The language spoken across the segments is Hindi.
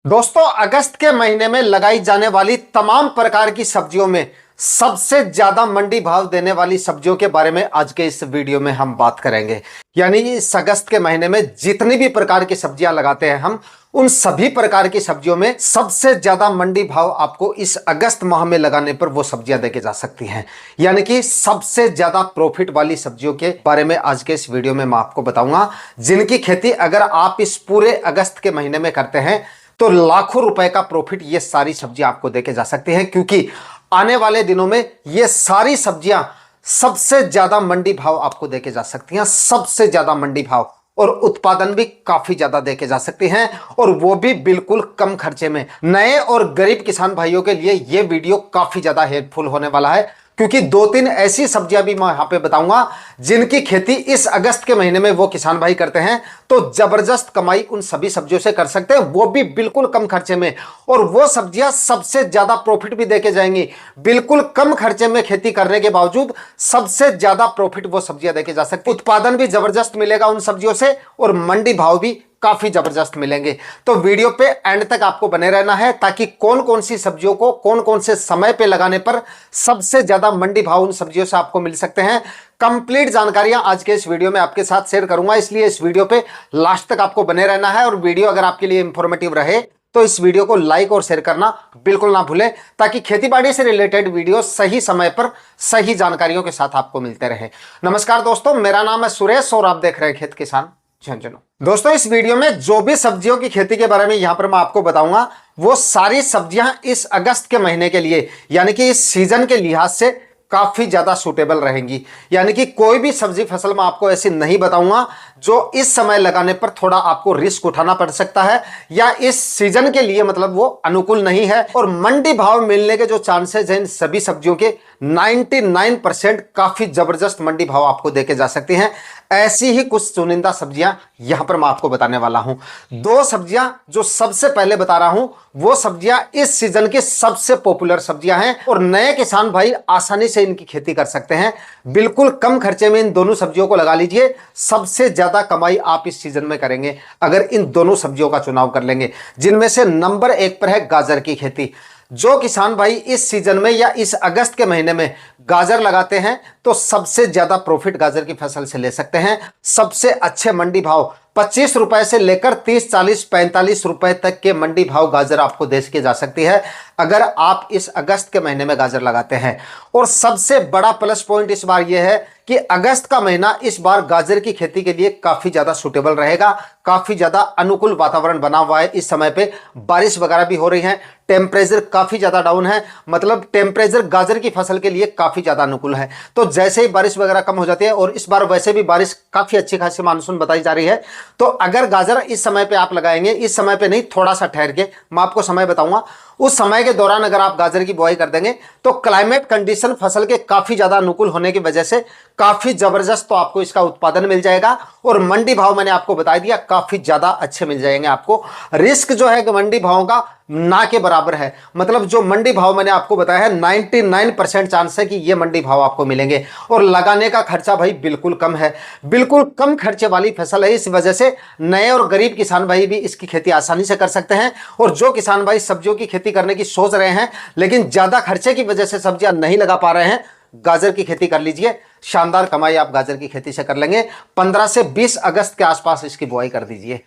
दोस्तों, अगस्त के महीने में लगाई जाने वाली तमाम प्रकार की सब्जियों में सबसे ज्यादा मंडी भाव देने वाली सब्जियों के बारे में आज के इस वीडियो में हम बात करेंगे। यानी इस अगस्त के महीने में जितनी भी प्रकार की सब्जियां लगाते हैं हम, उन सभी प्रकार की सब्जियों में सबसे ज्यादा मंडी भाव आपको इस अगस्त माह में लगाने पर वो सब्जियां देके जा सकती हैं। यानी कि सबसे ज्यादा प्रॉफिट वाली सब्जियों के बारे में आज के इस वीडियो में मैं आपको बताऊंगा, जिनकी खेती अगर आप इस पूरे अगस्त के महीने में करते हैं तो लाखों रुपए का प्रॉफिट ये सारी सब्जियां आपको देके जा सकती हैं, क्योंकि आने वाले दिनों में ये सारी सब्जियां सबसे ज्यादा मंडी भाव आपको देके जा सकती हैं। सबसे ज्यादा मंडी भाव और उत्पादन भी काफी ज्यादा देके जा सकती हैं, और वो भी बिल्कुल कम खर्चे में। नए और गरीब किसान भाइयों के लिए ये वीडियो काफी ज्यादा हेल्पफुल होने वाला है, क्योंकि दो तीन ऐसी सब्जियां भी मैं यहां पे बताऊंगा जिनकी खेती इस अगस्त के महीने में वो किसान भाई करते हैं तो जबरदस्त कमाई उन सभी सब्जियों से कर सकते हैं, वो भी बिल्कुल कम खर्चे में। और वो सब्जियां सबसे ज्यादा प्रॉफिट भी देके जाएंगी। बिल्कुल कम खर्चे में खेती करने के बावजूद सबसे ज्यादा प्रॉफिट वो सब्जियां देके जा सकती, उत्पादन भी जबरदस्त मिलेगा उन सब्जियों से, और मंडी भाव भी काफी जबरदस्त मिलेंगे। तो वीडियो पे एंड तक आपको बने रहना है, ताकि कौन कौन सी सब्जियों को कौन कौन से समय पे लगाने पर सबसे ज्यादा मंडी भाव उन सब्जियों से आपको मिल सकते हैं। कंप्लीट जानकारियां आज के इस वीडियो में आपके साथ शेयर करूंगा, इसलिए इस वीडियो पे लास्ट तक आपको बने रहना है। और वीडियो अगर आपके लिए इंफॉर्मेटिव रहे तो इस वीडियो को लाइक और शेयर करना बिल्कुल ना भूलें, ताकि खेतीबाड़ी से रिलेटेड वीडियो सही समय पर सही जानकारियों के साथ आपको मिलते रहे। नमस्कार दोस्तों, मेरा नाम है सुरेश और आप देख रहे हैं खेत किसान झुंझुनू। दोस्तों, इस वीडियो में जो भी सब्जियों की खेती के बारे में यहां पर मैं आपको बताऊंगा, वो सारी सब्जियां इस अगस्त के महीने के लिए, यानी कि इस सीजन के लिहाज से काफी ज्यादा सूटेबल रहेंगी। यानी कि कोई भी सब्जी फसल मैं आपको ऐसी नहीं बताऊंगा जो इस समय लगाने पर थोड़ा आपको रिस्क उठाना पड़ सकता है, या इस सीजन के लिए मतलब वो अनुकूल नहीं है। और मंडी भाव मिलने के जो चांसेस हैं इन सभी सब्जियों के 99% काफी जबरदस्त मंडी भाव आपको देके जा सकती हैं। ऐसी ही कुछ चुनिंदा सब्जियां यहां पर मैं आपको बताने वाला हूं। दो सब्जियां जो सबसे पहले बता रहा हूं, वो सब्जियां इस सीजन की सबसे पॉपुलर सब्जियां हैं, और नए किसान भाई आसानी से इनकी खेती कर सकते हैं। बिल्कुल कम खर्चे में इन दोनों सब्जियों को लगा लीजिए, सबसे ज्यादा कमाई आप इस सीजन में करेंगे अगर इन दोनों सब्जियों का चुनाव कर लेंगे। जिनमें से नंबर 1 पर है गाजर की खेती। जो किसान भाई इस सीजन में या इस अगस्त के महीने में गाजर लगाते हैं तो सबसे ज्यादा प्रॉफिट गाजर की फसल से ले सकते हैं। सबसे अच्छे मंडी भाव 25 रुपए से लेकर 30, 40, 45 रुपए तक के मंडी भाव गाजर आपको दे के जा सकती है अगर आप इस अगस्त के महीने में गाजर लगाते हैं। और सबसे बड़ा प्लस पॉइंट इस बार यह है कि अगस्त का महीना इस बार गाजर की खेती के लिए काफी ज्यादा सूटेबल रहेगा। काफी ज्यादा अनुकूल वातावरण बना हुआ है। इस समय पे बारिश वगैरह भी हो रही है, टेम्परेचर काफी ज्यादा डाउन है, मतलब टेम्परेचर गाजर की फसल के लिए काफी ज्यादा अनुकूल है। तो जैसे ही बारिश वगैरह कम हो जाती है, और इस बार वैसे भी बारिश काफी अच्छी खासी मानसून बताई जा रही है, तो अगर गाजर इस समय पे आप लगाएंगे, इस समय पे नहीं, थोड़ा सा ठहर के मैं आपको समय बताऊंगा, उस समय के दौरान अगर आप गाजर की बुआई कर देंगे तो क्लाइमेट कंडीशन फसल के काफी ज्यादा अनुकूल होने की वजह से काफी जबरदस्त तो आपको इसका उत्पादन मिल जाएगा। और मंडी भाव मैंने आपको बता दिया काफी ज्यादा अच्छे मिल जाएंगे आपको। रिस्क जो है मंडी भाव का ना के बराबर है, मतलब जो मंडी भाव मैंने आपको बताया है 99% चांस है कि ये मंडी भाव आपको मिलेंगे। और लगाने का खर्चा भाई बिल्कुल कम है, बिल्कुल कम खर्चे वाली फसल है। इस वजह से नए और गरीब किसान भाई भी इसकी खेती आसानी से कर सकते हैं। और जो किसान भाई सब्जियों की खेती करने की सोच रहे हैं लेकिन ज्यादा खर्चे की वजह से सब्जियां नहीं लगा पा रहे हैं, गाजर की खेती कर लीजिए। शानदार कमाई आप गाजर की खेती से कर लेंगे। 15 से 20 अगस्त के आसपास इसकी बुआई कर दीजिए,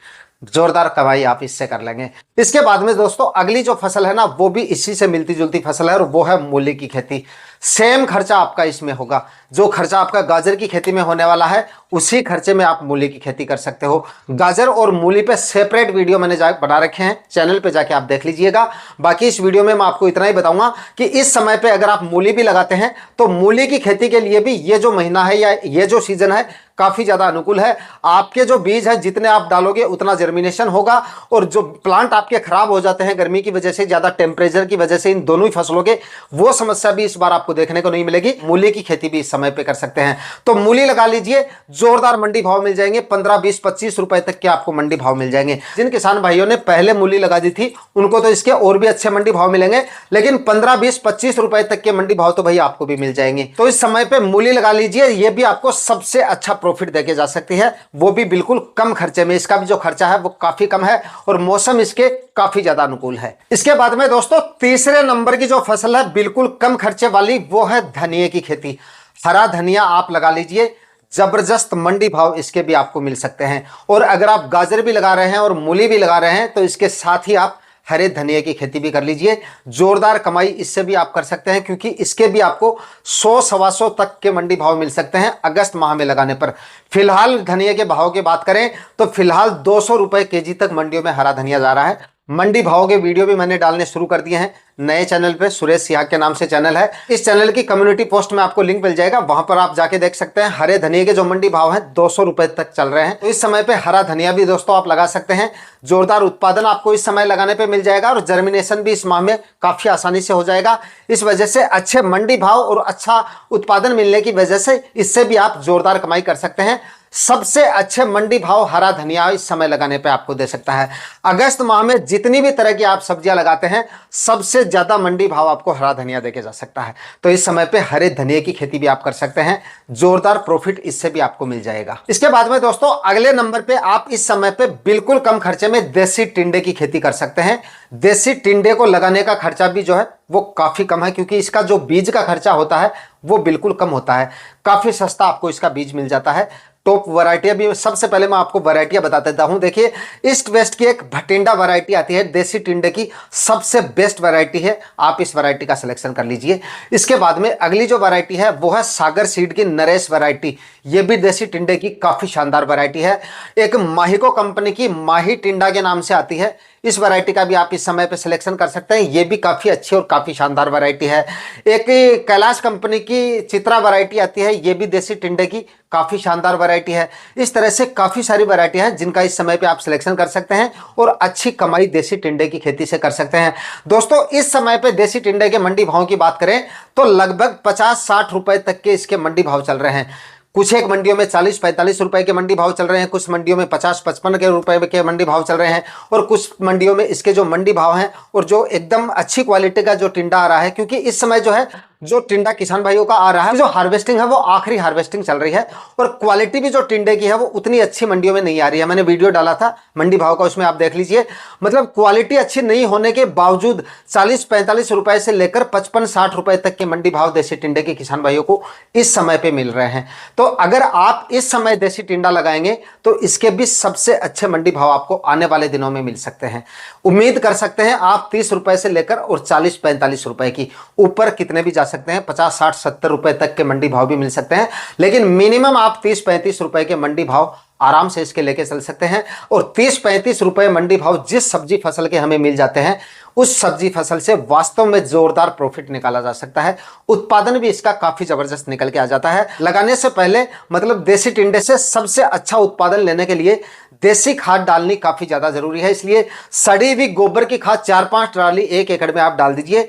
जोरदार कमाई आप इससे कर लेंगे। इसके बाद में दोस्तों अगली जो फसल है ना, वो भी इसी से मिलती जुलती फसल है, और वो है मूली की खेती। सेम खर्चा आपका इसमें होगा, जो खर्चा आपका गाजर की खेती में होने वाला है उसी खर्चे में आप मूली की खेती कर सकते हो। गाजर और मूली पे सेपरेट वीडियो मैंने बना रखे हैं, चैनल पे जाके आप देख लीजिएगा। बाकी इस वीडियो में मैं आपको इतना ही बताऊंगा कि इस समय पे अगर आप मूली भी लगाते हैं तो मूली की खेती के लिए भी ये जो महीना है या ये जो सीजन है काफी ज्यादा अनुकूल है। आपके जो बीज है जितने आप डालोगे उतना जर्मिनेशन होगा, और जो प्लांट आपके खराब हो जाते हैं गर्मी की वजह से, ज्यादा टेम्परेचर की वजह से, इन दोनों ही फसलों के, वो समस्या भी इस बार आपको देखने को नहीं मिलेगी। मूली की खेती भी इस समय पे कर सकते हैं, तो मूली लगा लीजिए, जोरदार मंडी भाव मिल जाएंगे। 15, 20, 25 रुपए तक के आपको मंडी भाव मिल जाएंगे। जिन किसान भाइयों ने पहले मूली लगा दी थी उनको तो इसके और भी अच्छे मंडी भाव मिलेंगे, लेकिन 15, 20, 25 रुपए तक के मंडी भाव तो भाई आपको भी मिल जाएंगे। तो इस समय पे मूली लगा लीजिए, ये भी आपको सबसे अच्छा प्रॉफिट देके जा सकती है, वो भी बिल्कुल कम खर्चे में। इसका भी जो खर्चा है वो काफी कम है और मौसम इसके काफी ज्यादा अनुकूल है। इसके बाद में दोस्तों तीसरे नंबर की जो फसल है बिल्कुल कम खर्चे वाली, वो है धनिये की खेती। हरा धनिया आप लगा लीजिए, जबरदस्त मंडी भाव इसके भी आपको मिल सकते हैं। और अगर आप गाजर भी लगा रहे हैं और मूली भी लगा रहे हैं तो इसके साथ ही आप हरे धनिये की खेती भी कर लीजिए। जोरदार कमाई इससे भी आप कर सकते हैं, क्योंकि इसके भी आपको 100, 125 तक के मंडी भाव मिल सकते हैं अगस्त माह में लगाने पर। फिलहाल धनिये के भाव की बात करें तो फिलहाल 200 रुपए केजी तक मंडियों में हरा धनिया जा रहा है। मंडी भाव के वीडियो भी मैंने डालने शुरू कर दिए हैं नए चैनल पे, सुरेश सिहाग के नाम से चैनल है। इस चैनल की कम्युनिटी पोस्ट में आपको लिंक मिल जाएगा, वहां पर आप जाके देख सकते हैं। हरे धनिया के जो मंडी भाव हैं 200 रुपए तक चल रहे हैं। तो इस समय पे हरा धनिया भी दोस्तों आप लगा सकते हैं। जोरदार उत्पादन आपको इस समय लगाने पे मिल जाएगा और जर्मिनेशन भी इस माह में काफी आसानी से हो जाएगा। इस वजह से अच्छे मंडी भाव और अच्छा उत्पादन मिलने की वजह से इससे भी आप जोरदार कमाई कर सकते हैं। सबसे अच्छे मंडी भाव हरा धनिया इस समय लगाने पे आपको दे सकता है। अगस्त माह में जितनी भी तरह की आप सब्जियां लगाते हैं सबसे ज्यादा मंडी भाव आपको हरा धनिया देके जा सकता है। तो इस समय पे हरे धनिये की खेती भी आप कर सकते हैं, जोरदार प्रॉफिट इससे भी आपको मिल जाएगा। इसके बाद में दोस्तों अगले नंबर पे आप इस समय पे बिल्कुल कम खर्चे में देसी टिंडे की खेती कर सकते हैं। देसी टिंडे को लगाने का खर्चा भी जो है वो काफी कम है, क्योंकि इसका जो बीज का खर्चा होता है वो बिल्कुल कम होता है। काफी सस्ता आपको इसका बीज मिल जाता है। टॉप वैरायटियां भी, सबसे पहले मैं आपको वैरायटियां बता देता हूं। देखिए ईस्ट वेस्ट की एक भटिंडा वैरायटी आती है, देसी टिंडे की सबसे बेस्ट वैरायटी है। आप इस वैरायटी का सिलेक्शन कर लीजिए। इसके बाद में अगली जो वैरायटी है वो है सागर सीड की नरेश वैरायटी। ये भी देसी टिंडे की काफी शानदार वैरायटी है। एक माहिको कंपनी की माही टिंडा के नाम से आती है, इस वैरायटी का भी आप इस समय पे सिलेक्शन कर सकते हैं। ये भी काफी अच्छी और काफी शानदार वैरायटी है। एक कैलाश कंपनी की चित्रा वैरायटी आती है, ये भी देसी टिंडे की काफी शानदार वैरायटी है। इस तरह से काफी सारी वैरायटी हैं जिनका इस समय पे आप सिलेक्शन कर सकते हैं और अच्छी कमाई देसी टिंडे की खेती से कर सकते हैं। दोस्तों इस समय पे देसी टिंडे के मंडी भाव की बात करें तो लगभग 50-60 रुपए तक के इसके मंडी भाव चल रहे हैं। कुछ एक मंडियों में 40-45 रुपए के मंडी भाव चल रहे हैं, कुछ मंडियों में 50-55 के रुपए के मंडी भाव चल रहे हैं और कुछ मंडियों में इसके जो मंडी भाव हैं और जो एकदम अच्छी क्वालिटी का जो टिंडा आ रहा है, क्योंकि इस समय जो है जो टिंडा किसान भाइयों का आ रहा है, जो हार्वेस्टिंग है वो आखिरी हार्वेस्टिंग चल रही है और क्वालिटी भी जो टिंडे की है वो उतनी अच्छी मंडियों में नहीं आ रही है। मैंने वीडियो डाला था मंडी भाव का, उसमें आप देख लीजिए। मतलब क्वालिटी अच्छी नहीं होने के बावजूद 40-45 रुपए से लेकर 55-60 रुपए तक के मंडी भाव देसी टिंडे के किसान भाइयों को इस समय पे मिल रहे हैं। तो अगर आप इस समय देसी टिंडा लगाएंगे तो इसके भी सबसे अच्छे मंडी भाव आपको आने वाले दिनों में मिल सकते हैं। उम्मीद कर सकते हैं आप 30 रुपए से लेकर और 40-45 रुपए की ऊपर कितने भी जा सकते हैं, 50-60-70 रुपए तक के मंडी भाव भी मिल सकते हैं, लेकिन मिनिमम आप 30-35 रुपए के मंडी भाव आराम से इसके लेके चल सकते हैं। और 30-35 रुपए मंडी भाव जिस सब्जी फसल के हमें मिल जाते हैं उस सब्जी फसल से वास्तव में जोरदार प्रॉफिट निकाला जा सकता है। उत्पादन भी इसका काफी जबरदस्त निकल के आ जाता है। लगाने से पहले मतलब देसी टिंडे से सबसे अच्छा उत्पादन लेने के लिए देसी खाद डालनी काफी ज्यादा जरूरी है। इसलिए सड़ी हुई गोबर की खाद 4-5 ट्राली 1 एकड़ में आप डाल दीजिए,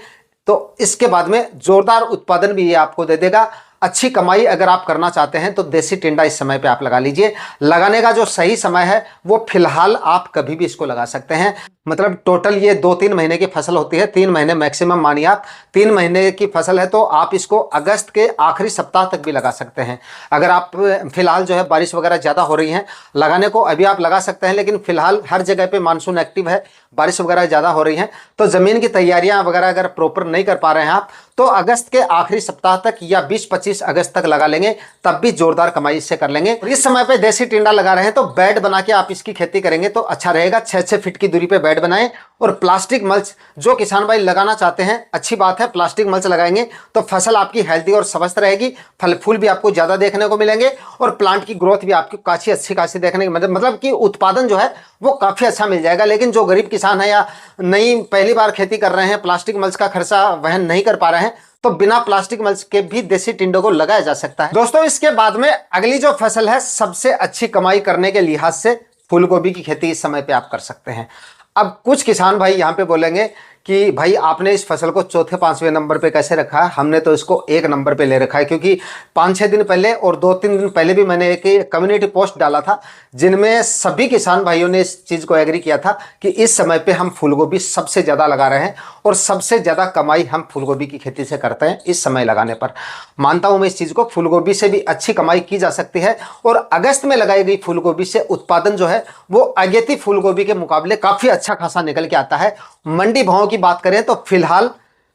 तो इसके बाद में जोरदार उत्पादन भी ये आपको दे देगा। अच्छी कमाई अगर आप करना चाहते हैं तो देसी टिंडा इस समय पे आप लगा लीजिए। लगाने का जो सही समय है वो फिलहाल आप कभी भी इसको लगा सकते हैं। मतलब टोटल ये 2-3 महीने की फसल होती है, 3 महीने मैक्सिमम मानिए आप 3 महीने की फसल है, तो आप इसको अगस्त के आखिरी सप्ताह तक भी लगा सकते हैं। अगर आप फिलहाल जो है बारिश वगैरह ज़्यादा हो रही है, लगाने को अभी आप लगा सकते हैं, लेकिन फिलहाल हर जगह पे मानसून एक्टिव है, बारिश वगैरह ज़्यादा हो रही है, तो ज़मीन की तैयारियां वगैरह अगर प्रॉपर नहीं कर पा रहे हैं आप तो अगस्त के आखिरी सप्ताह तक या 20-25 अगस्त तक लगा लेंगे, तब भी जोरदार कमाई इससे कर लेंगे। इस समय पे देसी टिंडा लगा रहे हैं तो बेड बना के आप इसकी खेती करेंगे तो अच्छा रहेगा। 6-6 फीट की दूरी पे बेड बनाएं और प्लास्टिक मल्च जो किसान भाई लगाना चाहते हैं, अच्छी बात है, प्लास्टिक मल्च लगाएंगे तो फसल आपकी हेल्दी और स्वस्थ रहेगी, फल फूल भी आपको ज़्यादा देखने को मिलेंगे और प्लांट की ग्रोथ भी आपकी काफ़ी अच्छी खासी देखने की मतलब कि उत्पादन जो है वो काफ़ी अच्छा मिल जाएगा। लेकिन जो गरीब किसान है या नई पहली बार खेती कर रहे हैं, प्लास्टिक मल्च का खर्चा वहन नहीं कर पा रहे हैं, तो बिना प्लास्टिक मल्च के भी देसी टिंडों को लगाया जा सकता है। दोस्तों इसके बाद में अगली जो फसल है, सबसे अच्छी कमाई करने के लिहाज से फूल गोभी की खेती इस समय पे आप कर सकते हैं। अब कुछ किसान भाई यहाँ पे बोलेंगे कि भाई आपने इस फसल को चौथे पांचवें नंबर पे कैसे रखा है। हमने तो इसको एक नंबर पे ले रखा है, क्योंकि 5-6 दिन पहले और 2-3 दिन पहले भी मैंने एक कम्युनिटी पोस्ट डाला था, जिनमें सभी किसान भाइयों ने इस चीज़ को एग्री किया था कि इस समय पे हम फूलगोभी सबसे ज़्यादा लगा रहे हैं और सबसे ज़्यादा कमाई हम फूलगोभी की खेती से करते हैं इस समय लगाने पर। मानता हूँ मैं इस चीज़ को, फूलगोभी से भी अच्छी कमाई की जा सकती है और अगस्त में लगाई गई फूलगोभी से उत्पादन जो है वो अगेती फूलगोभी के मुकाबले काफ़ी अच्छा खासा निकल के आता है। मंडी भाव की बात करें तो फिलहाल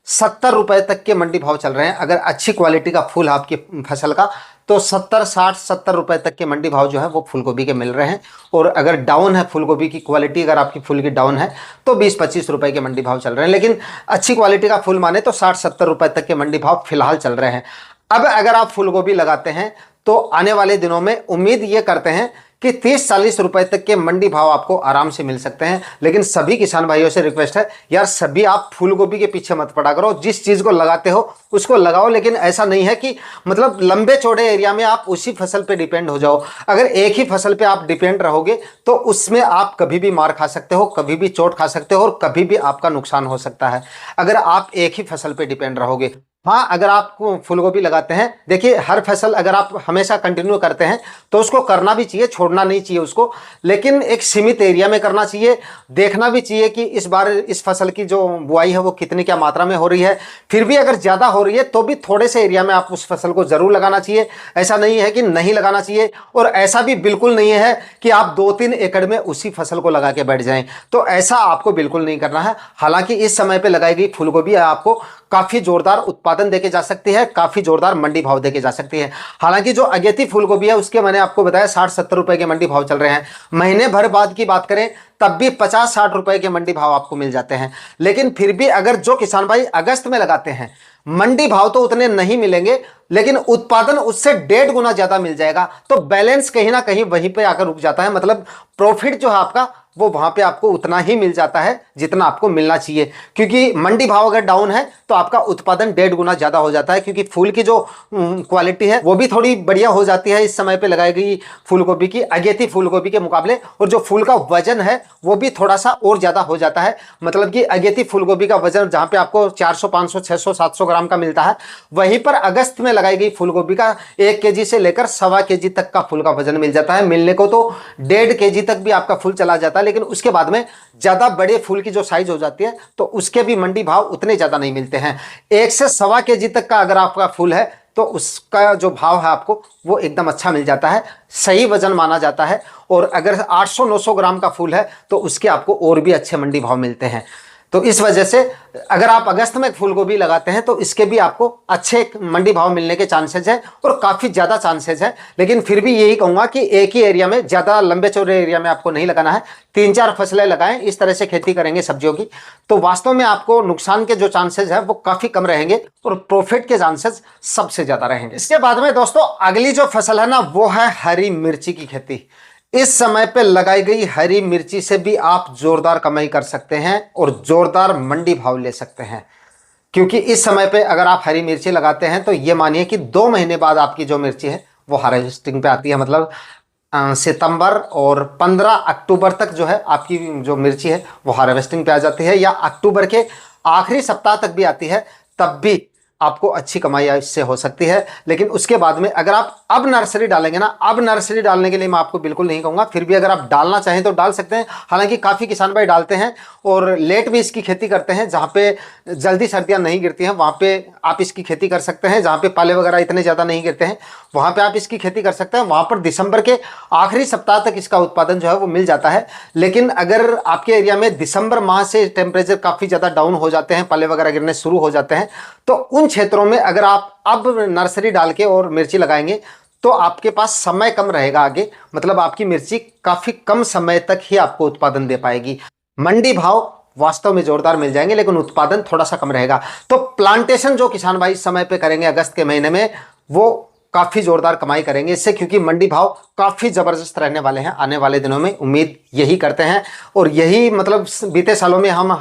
70 रुपए तक के मंडी भाव चल रहे हैं। अगर अच्छी क्वालिटी का फूल आपकी फसल का तो 70, 60, 70 रुपए तक के मंडी भाव जो है वो फूलगोभी के मिल रहे हैं। और अगर डाउन है फूलगोभी की क्वालिटी, अगर आपकी फूल की डाउन है तो 20-25 रुपए के मंडी भाव चल रहे हैं। लेकिन अच्छी क्वालिटी का फूल माने तो 60-70 रुपए तक के मंडी भाव फिलहाल चल रहे हैं। अब अगर आप फूलगोभी लगाते हैं तो आने वाले दिनों में उम्मीद ये करते हैं कि 30-40 रुपए तक के मंडी भाव आपको आराम से मिल सकते हैं। लेकिन सभी किसान भाइयों से रिक्वेस्ट है, यार सभी आप फूलगोभी के पीछे मत पड़ा करो। जिस चीज़ को लगाते हो उसको लगाओ, लेकिन ऐसा नहीं है कि मतलब लंबे चौड़े एरिया में आप उसी फसल पे डिपेंड हो जाओ। अगर एक ही फसल पे आप डिपेंड रहोगे तो उसमें आप कभी भी मार खा सकते हो, कभी भी चोट खा सकते हो और कभी भी आपका नुकसान हो सकता है अगर आप एक ही फसल पे डिपेंड रहोगे। हाँ, अगर आप फूलगोभी लगाते हैं, देखिए हर फसल अगर आप हमेशा कंटिन्यू करते हैं तो उसको करना भी चाहिए, छोड़ना नहीं चाहिए उसको, लेकिन एक सीमित एरिया में करना चाहिए। देखना भी चाहिए कि इस बार इस फसल की जो बुआई है वो कितनी क्या मात्रा में हो रही है। फिर भी अगर ज़्यादा हो रही है तो भी थोड़े से एरिया में आप उस फसल को ज़रूर लगाना चाहिए। ऐसा नहीं है कि नहीं लगाना चाहिए, और ऐसा भी बिल्कुल नहीं है कि आप 2-3 एकड़ में उसी फसल को लगा के बैठ जाएं, तो ऐसा आपको बिल्कुल नहीं करना है। हालांकि इस समय पर लगाई गई फूलगोभी आपको काफ़ी जोरदार उत्पादन देके जा सकती है, काफ़ी जोरदार मंडी भाव देके जा सकती है। हालांकि जो अगेती फूलगोभी है उसके मैंने आपको बताया 60-70 रुपए के मंडी भाव चल रहे हैं। महीने भर बाद की बात करें तब भी 50-60 रुपए के मंडी भाव आपको मिल जाते हैं। लेकिन फिर भी अगर जो किसान भाई अगस्त में लगाते हैं, मंडी भाव तो उतने नहीं मिलेंगे लेकिन उत्पादन उससे 1.5 गुना ज्यादा मिल जाएगा। तो बैलेंस कहीं ना कहीं वहीं पे आकर रुक जाता है, मतलब प्रॉफिट जो है आपका वो वहां पे आपको उतना ही मिल जाता है जितना आपको मिलना चाहिए। क्योंकि मंडी भाव अगर डाउन है तो आपका उत्पादन 1.5 गुना ज्यादा हो जाता है, क्योंकि फूल की जो क्वालिटी है वो भी थोड़ी बढ़िया हो जाती है इस समय पे लगाई गई फूलगोभी की अगेती फूलगोभी के मुकाबले, और जो फूल का वजन है वो भी थोड़ा सा और ज्यादा हो जाता है। मतलब कि अगेती फूलगोभी का वजन जहां पे आपको 400, 500, 600, 700 ग्राम का मिलता है, वहीं पर अगस्त में लगाई गई फूलगोभी का 1 केजी से लेकर 1.25 केजी तक का फूल का वजन मिल जाता है। मिलने को तो 1.5 केजी तक भी आपका फूल चला जाता है, लेकिन उसके बाद में ज्यादा बड़े फूल की जो साइज हो जाती है तो उसके भी मंडी भाव उतने ज्यादा नहीं मिलते हैं। 1 से 1.25 केजी तक का अगर आपका फूल है तो उसका जो भाव है आपको वो एकदम अच्छा मिल जाता है, सही वजन माना जाता है। और अगर 800-900 ग्राम का फूल है तो उसके आपको और भी अच्छे मंडी भाव मिलते हैं। तो इस वजह से अगर आप अगस्त में फूलगोभी लगाते हैं तो इसके भी आपको अच्छे मंडी भाव मिलने के चांसेस हैं और काफ़ी ज़्यादा चांसेस हैं। लेकिन फिर भी यही कहूँगा कि एक ही एरिया में, ज़्यादा लंबे चौड़े एरिया में आपको नहीं लगाना है, 3-4 फसलें लगाएं। इस तरह से खेती करेंगे सब्जियों की तो वास्तव में आपको नुकसान के जो चांसेस हैं वो काफ़ी कम रहेंगे और प्रॉफिट के चांसेस सबसे ज़्यादा रहेंगे। इसके बाद में दोस्तों अगली जो फसल है ना वो है हरी मिर्ची की खेती। इस समय पे लगाई गई हरी मिर्ची से भी आप जोरदार कमाई कर सकते हैं और जोरदार मंडी भाव ले सकते हैं। क्योंकि इस समय पे अगर आप हरी मिर्ची लगाते हैं तो ये मानिए कि 2 महीने बाद आपकी जो मिर्ची है वो हार्वेस्टिंग पे आती है। मतलब सितंबर और 15 अक्टूबर तक जो है आपकी जो मिर्ची है वो हार्वेस्टिंग पे आ जाती है, या अक्टूबर के आखिरी सप्ताह तक भी आती है, तब भी आपको अच्छी कमाई इससे हो सकती है। लेकिन उसके बाद में अगर आप अब नर्सरी डालेंगे ना, अब नर्सरी डालने के लिए मैं आपको बिल्कुल नहीं कहूँगा, फिर भी अगर आप डालना चाहें तो डाल सकते हैं। हालांकि काफ़ी किसान भाई डालते हैं और लेट भी इसकी खेती करते हैं, जहाँ पे जल्दी सर्दियाँ नहीं गिरती हैं वहाँ पे आप इसकी खेती कर सकते हैं। जहाँ पे पाले वगैरह इतने ज़्यादा नहीं गिरते हैं वहाँ पर आप इसकी खेती कर सकते हैं। वहाँ पर दिसंबर के आखिरी सप्ताह तक इसका उत्पादन जो है वो मिल जाता है। लेकिन अगर आपके एरिया में दिसंबर माह से टेम्परेचर काफ़ी ज़्यादा डाउन हो जाते हैं, पाले वगैरह गिरने शुरू हो जाते हैं, तो उन क्षेत्रों में अगर आप अब नर्सरी डाल के और मिर्ची लगाएंगे तो आपके पास समय कम रहेगा आगे। मतलब आपकी मिर्ची काफ़ी कम समय तक ही आपको उत्पादन दे पाएगी। मंडी भाव वास्तव में जोरदार मिल जाएंगे लेकिन उत्पादन थोड़ा सा कम रहेगा। तो प्लांटेशन जो किसान भाई इस समय पे करेंगे अगस्त के महीने में, वो काफी जोरदार कमाई करेंगे इससे, क्योंकि मंडी भाव काफी जबरदस्त रहने वाले हैं आने वाले दिनों में, उम्मीद यही करते हैं। और यही मतलब बीते सालों में हम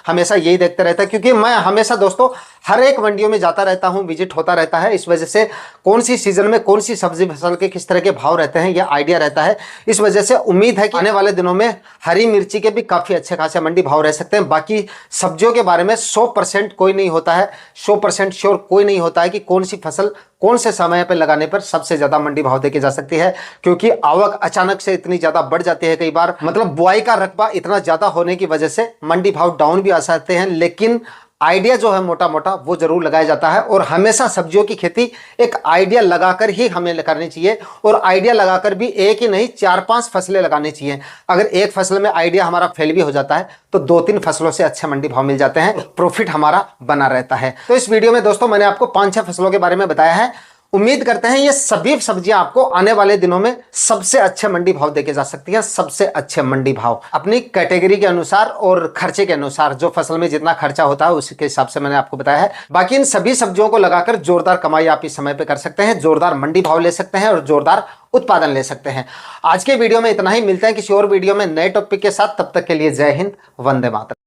हमेशा यही देखते रहते हैं, क्योंकि मैं हमेशा दोस्तों हर एक मंडियों में जाता रहता हूं, विजिट होता रहता है। इस वजह से कौन सी सीजन में कौन सी सब्जी फसल के किस तरह के भाव रहते हैं यह आइडिया रहता है। इस वजह से उम्मीद है कि आने वाले दिनों में हरी मिर्ची के भी काफी अच्छे खासे मंडी भाव रह सकते हैं। बाकी सब्जियों के बारे में 100% कोई नहीं होता है, 100% श्योर कोई नहीं होता है कि कौन सी फसल कौन से समय पर लगाने पर सबसे ज्यादा मंडी भाव देखी जा सकती है, क्योंकि आवक अचानक से इतनी ज्यादा बढ़ जाती है। कई बार मतलब बुआई का रकबा इतना ज्यादा होने की वजह से मंडी भाव डाउन भी आ सकते हैं, लेकिन आइडिया जो है मोटा मोटा वो जरूर लगाया जाता है। और हमेशा सब्जियों की खेती एक आइडिया लगाकर ही हमें करनी चाहिए, और आइडिया लगाकर भी एक ही नहीं 4-5 फसलें लगानी चाहिए। अगर एक फसल में आइडिया हमारा फेल भी हो जाता है तो 2-3 फसलों से अच्छे मंडी भाव मिल जाते हैं, प्रॉफिट हमारा बना रहता है। तो इस वीडियो में दोस्तों मैंने आपको 5-6 फसलों के बारे में बताया है। उम्मीद करते हैं ये सभी सब्जियां आपको आने वाले दिनों में सबसे अच्छे मंडी भाव देके जा सकती हैं, सबसे अच्छे मंडी भाव अपनी कैटेगरी के अनुसार और खर्चे के अनुसार, जो फसल में जितना खर्चा होता है उसके हिसाब से मैंने आपको बताया है। बाकी इन सभी सब्जियों को लगाकर जोरदार कमाई आप इस समय पे कर सकते हैं, जोरदार मंडी भाव ले सकते हैं और जोरदार उत्पादन ले सकते हैं। आज के वीडियो में इतना ही, मिलते हैं किसी और वीडियो में नए टॉपिक के साथ। तब तक के लिए जय हिंद, वंदे मातरम।